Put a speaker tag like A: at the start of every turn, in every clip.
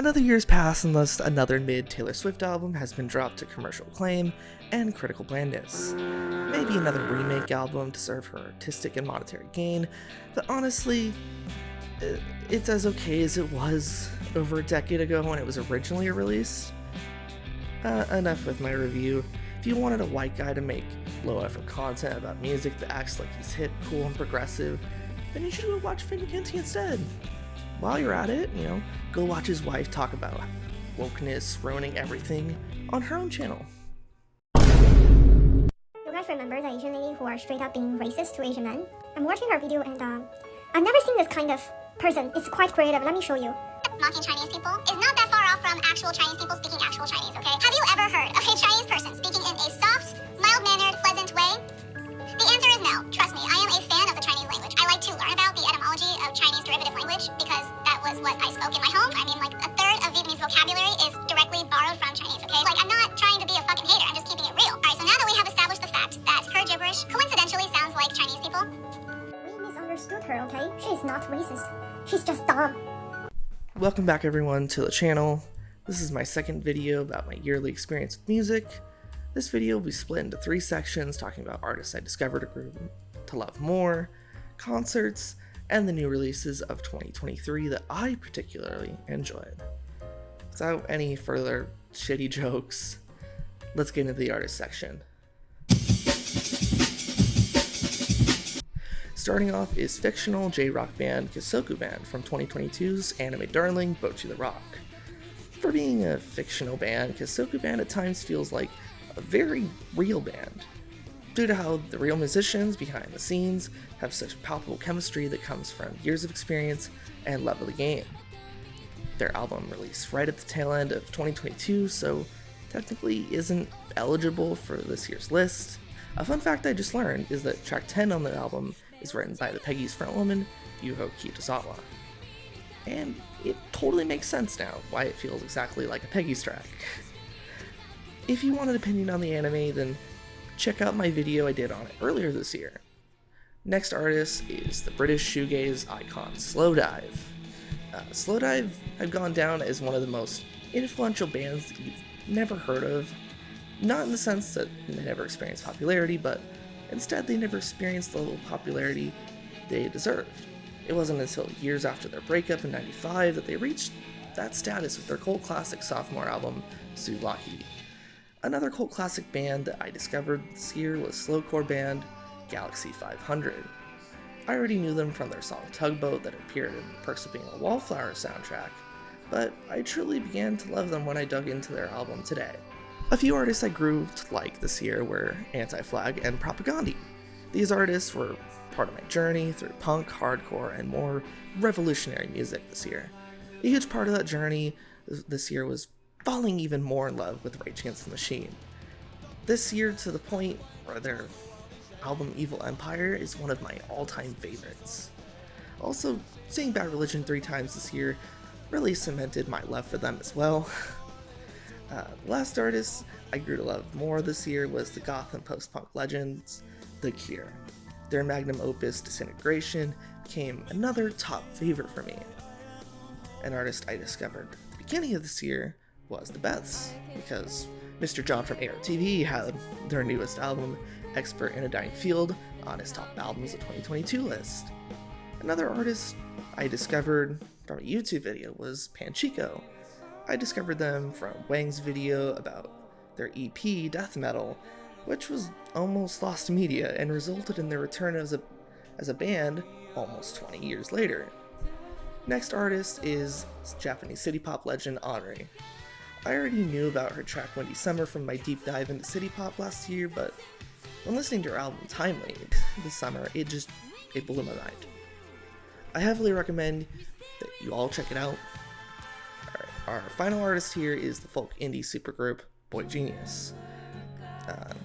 A: Another year's passed unless another mid-Taylor Swift album has been dropped to commercial acclaim and critical blandness. Maybe another remake album to serve her artistic and monetary gain, but honestly, it's as okay as it was over a decade ago when it was originally released. Enough with my review. If you wanted a white guy to make low-effort content about music that acts like he's hip, cool, and progressive, then you should go watch Finn McKenty instead. While you're at it, go watch his wife talk about wokeness ruining everything on her own channel.
B: You guys remember the Asian lady who are straight up being racist to Asian men? I'm watching her video and I've never seen this kind of person. It's quite creative. Let me show you.
C: Mocking Chinese people is not that far off from actual Chinese people speaking actual Chinese, okay? Have you ever heard of a Chinese person speaking in a soft, mild-mannered, pleasant way? The answer is no. Trust me, I am a fan of the Chinese language. I like to learn about the etymology of Chinese derivative language because that was what I spoke in my home. I mean, like, a third of Vietnamese vocabulary is directly borrowed from Chinese, okay? Like, I'm not trying to be a fucking hater, I'm just keeping it real. Alright, so now that we have established the fact that her gibberish coincidentally sounds like Chinese people.
B: We misunderstood her, okay? She's not racist. She's just dumb.
A: Welcome back everyone to the channel. This is my second video about my yearly experience with music. This video will be split into 3 sections talking about artists I discovered or grew to love more, concerts, and the new releases of 2023 that I particularly enjoyed. Without any further shitty jokes, let's get into the artist section. Starting off is fictional J-rock band Kisoku Band from 2022's anime darling Bocchi the Rock. For being a fictional band, Kisoku Band at times feels like a very real band, due to how the real musicians behind the scenes have such palpable chemistry that comes from years of experience and love of the game. Their album released right at the tail end of 2022, so technically isn't eligible for this year's list. A fun fact I just learned is that track 10 on the album is written by the Peggy's frontwoman, Yuho Kitazawa. And it totally makes sense now why it feels exactly like a Peggy's track. If you want an opinion on the anime, then check out my video I did on it earlier this year. Next artist is the British shoegaze icon Slowdive. Slowdive have gone down as one of the most influential bands that you've never heard of. Not in the sense that they never experienced popularity, but instead they never experienced the level of popularity they deserved. It wasn't until years after their breakup in '95 that they reached that status with their cult classic sophomore album, Souvlaki. Another cult classic band that I discovered this year was slowcore band Galaxy 500. I already knew them from their song Tugboat that appeared in Perks of Being a Wallflower soundtrack, but I truly began to love them when I dug into their album today. A few artists I grew to like this year were Anti-Flag and Propagandhi. These artists were part of my journey through punk, hardcore, and more revolutionary music this year. A huge part of that journey this year was falling even more in love with Rage Against the Machine. This year to the point where their album Evil Empire is one of my all-time favorites. Also, seeing Bad Religion 3 times this year really cemented my love for them as well. The last artist I grew to love more this year was the goth and post-punk legends, The Cure. Their magnum opus, Disintegration, became another top favorite for me. An artist I discovered at the beginning of this year was the Beths, because Mr. John from ARTV had their newest album, Expert in a Dying Field, on his top albums of 2022 list. Another artist I discovered from a YouTube video was Panchico. I discovered them from Wang's video about their EP, Death Metal, which was almost lost to media and resulted in their return as a band almost 20 years later. Next artist is Japanese city pop legend Henri. I already knew about her track Windy Summer from my deep dive into city pop last year, but when listening to her album Timely this summer, it blew my mind. I heavily recommend that you all check it out. Our final artist here is the folk indie supergroup Boy Genius.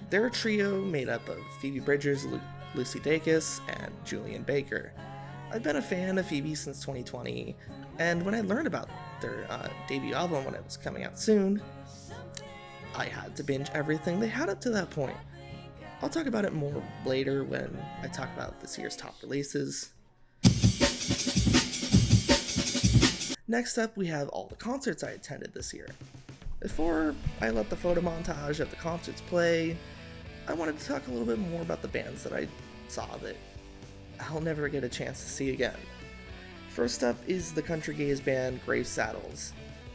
A: They're a trio made up of Phoebe Bridgers, Lucy Dacus, and Julian Baker. I've been a fan of Phoebe since 2020, and when I learned about their debut album when it was coming out soon, I had to binge everything they had up to that point. I'll talk about it more later when I talk about this year's top releases. Next up, we have all the concerts I attended this year. Before I let the photo montage of the concerts play, I wanted to talk a little bit more about the bands that I saw that I'll never get a chance to see again. First up is the country gaze band Grave Saddles.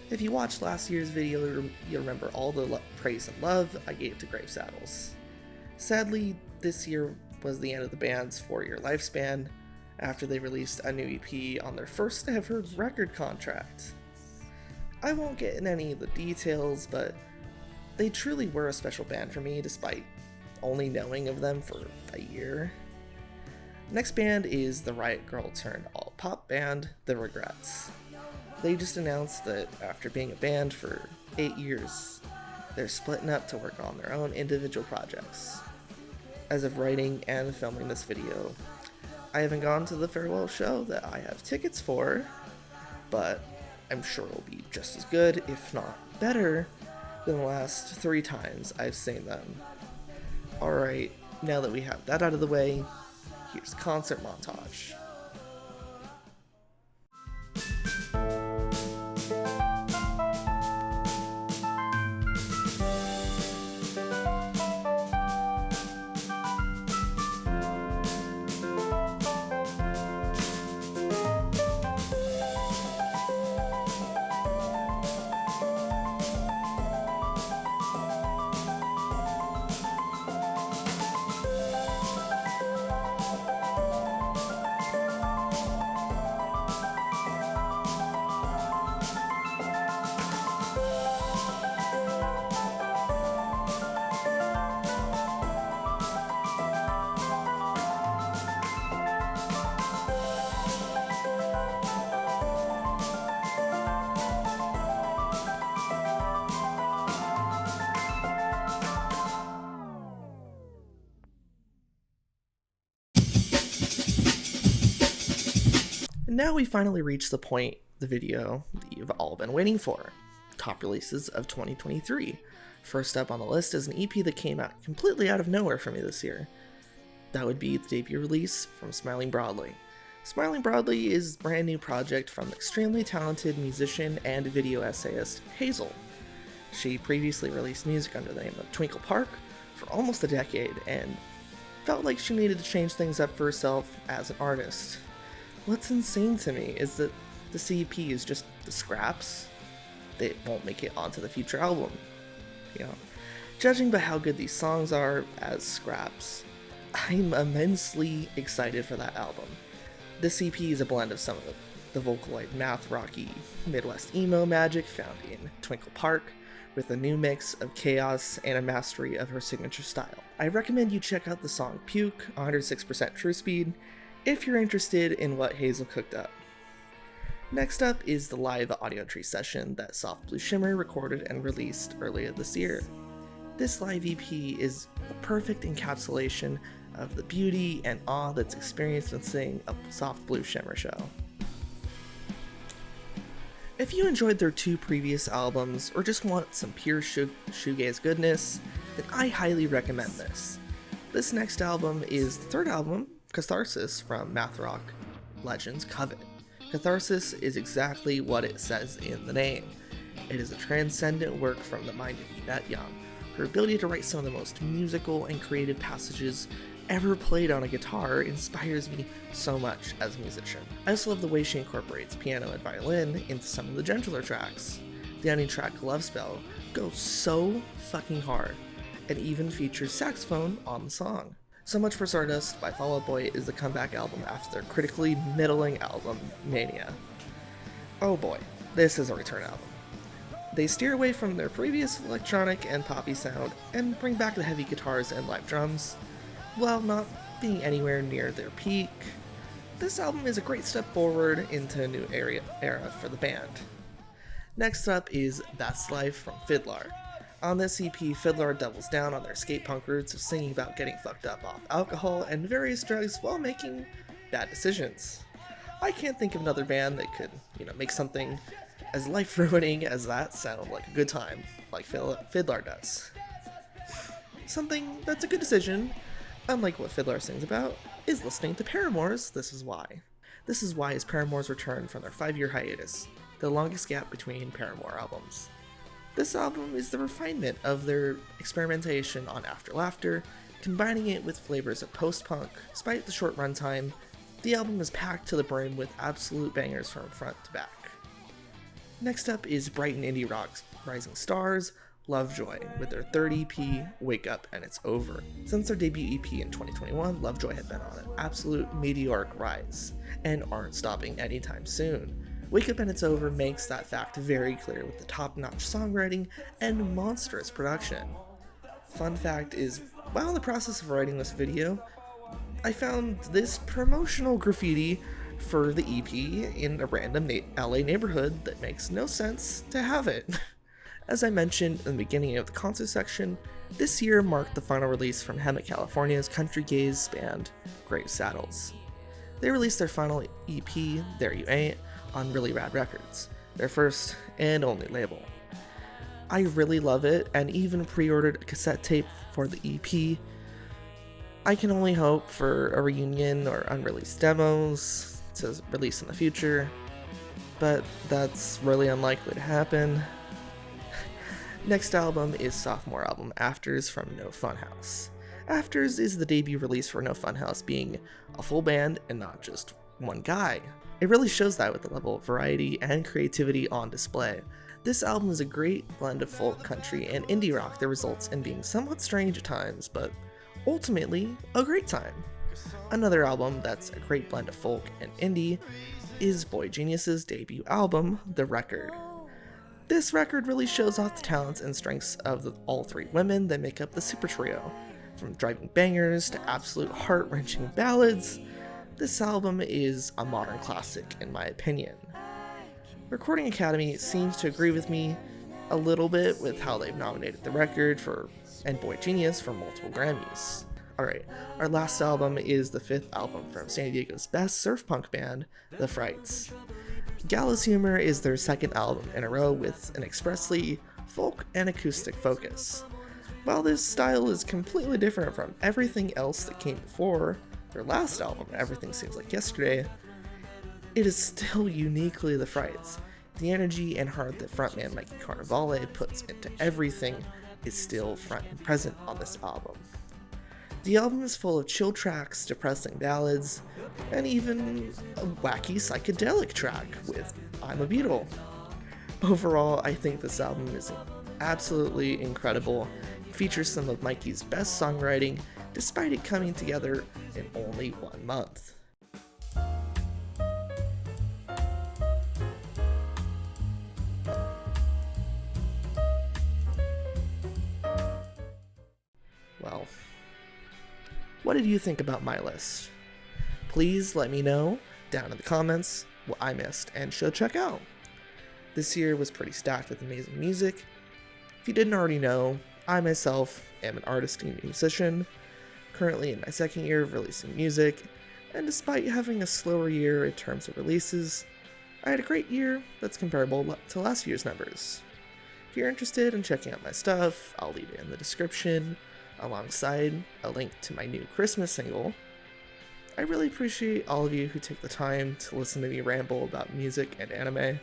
A: If you watched last year's video, you'll remember all the praise and love I gave to Grave Saddles. Sadly, this year was the end of the band's 4-year lifespan after they released a new EP on their first ever record contract. I won't get in any of the details, but they truly were a special band for me despite only knowing of them for a year. Next band is the Riot Grrrl turned all-pop band, The Regrets. They just announced that after being a band for 8 years, they're splitting up to work on their own individual projects. As of writing and filming this video, I haven't gone to the farewell show that I have tickets for, but I'm sure it'll be just as good, if not better, than the last 3 times I've seen them. Alright, now that we have that out of the way, here's concert montage. And now we finally reach the point of the video that you've all been waiting for. Top releases of 2023. First up on the list is an EP that came out completely out of nowhere for me this year. That would be the debut release from Smiling Broadly. Smiling Broadly is a brand new project from the extremely talented musician and video essayist Hazel. She previously released music under the name of Twinkle Park for almost a decade and felt like she needed to change things up for herself as an artist. What's insane to me is that the CEP is just the scraps that won't make it onto the future album. You know, judging by how good these songs are as scraps, I'm immensely excited for that album. This EP is a blend of some of the Vocaloid math rocky Midwest emo magic found in Twinkle Park, with a new mix of chaos and a mastery of her signature style. I recommend you check out the song Puke, 106% True Speed, if you're interested in what Hazel cooked up. Next up is the live audio tree session that Soft Blue Shimmer recorded and released earlier this year. This live EP is a perfect encapsulation of the beauty and awe that's experienced when seeing a Soft Blue Shimmer show. If you enjoyed their 2 previous albums or just want some pure shoegaze goodness, then I highly recommend this. This next album is the 3rd album, Catharsis, from math rock legends Covet. Catharsis is exactly what it says in the name. It is a transcendent work from the mind of Yvette Young. Her ability to write some of the most musical and creative passages ever played on a guitar inspires me so much as a musician. I also love the way she incorporates piano and violin into some of the gentler tracks. The ending track, Love Spell, goes so fucking hard, and even features saxophone on the song. So Much for Stardust by Fall Out Boy is the comeback album after their critically middling album, Mania. Oh boy, this is a return album. They steer away from their previous electronic and poppy sound and bring back the heavy guitars and live drums, while not being anywhere near their peak. This album is a great step forward into a new era for the band. Next up is That's Life from Fiddler. On this EP, Fiddler doubles down on their skate punk roots of singing about getting fucked up off alcohol and various drugs while making bad decisions. I can't think of another band that could, make something as life-ruining as that sound like a good time, like Fiddler does. Something that's a good decision, unlike what Fiddler sings about, is listening to Paramore's This Is Why. This Is Why is Paramore's return from their 5-year hiatus. the longest gap between Paramore albums. This album is the refinement of their experimentation on After Laughter, combining it with flavors of post-punk. Despite the short runtime, the album is packed to the brim with absolute bangers from front to back. Next up is Brighton indie rock's rising stars, Lovejoy, with their third EP, Wake Up and It's Over. Since their debut EP in 2021, Lovejoy had been on an absolute meteoric rise, and aren't stopping anytime soon. Wake Up and It's Over makes that fact very clear with the top-notch songwriting and monstrous production. Fun fact is, while in the process of writing this video, I found this promotional graffiti for the EP in a random LA neighborhood that makes no sense to have it. As I mentioned in the beginning of the concert section, this year marked the final release from Hemet, California's country gaze band, Grave Saddles. They released their final EP, There You Ain't, on Really Rad Records, their first and only label. I really love it, and even pre-ordered a cassette tape for the EP. I can only hope for a reunion or unreleased demos to release in the future, but that's really unlikely to happen. Next album is sophomore album Afters from No Funhouse. Afters is the debut release for No Funhouse being a full band and not just one guy. It really shows that with the level of variety and creativity on display. This album is a great blend of folk, country, and indie rock that results in being somewhat strange at times, but ultimately a great time. Another album that's a great blend of folk and indie is Boy Genius's debut album, The Record. This record really shows off the talents and strengths of all three women that make up the super trio. From driving bangers to absolute heart-wrenching ballads, this album is a modern classic in my opinion. Recording Academy seems to agree with me a little bit with how they've nominated the record and Boy Genius for multiple Grammys. Alright, our last album is the fifth album from San Diego's best surf punk band, The Frights. Gallows Humor is their second album in a row with an expressly folk and acoustic focus. While this style is completely different from everything else that came before their last album, Everything Seems Like Yesterday, it is still uniquely The Frights. The energy and heart that frontman Mikey Carnevale puts into everything is still front and present on this album. The album is full of chill tracks, depressing ballads, and even a wacky psychedelic track with I'm a Beatle. Overall, I think this album is absolutely incredible. It features some of Mikey's best songwriting, despite it coming together in only 1 month. Well, what did you think about my list? Please let me know down in the comments what I missed and should check out. This year was pretty stacked with amazing music. If you didn't already know, I myself am an artist and musician, currently in my second year of releasing music, and despite having a slower year in terms of releases, I had a great year that's comparable to last year's numbers. If you're interested in checking out my stuff, I'll leave it in the description, alongside a link to my new Christmas single. I really appreciate all of you who take the time to listen to me ramble about music and anime.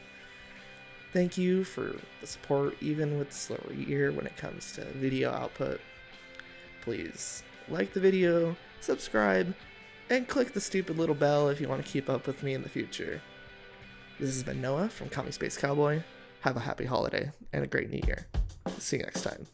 A: Thank you for the support even with the slower year when it comes to video output. Please like the video, subscribe, and click the stupid little bell if you want to keep up with me in the future. This has been Noah from Comic Space Cowboy. Have a happy holiday and a great new year. See you next time.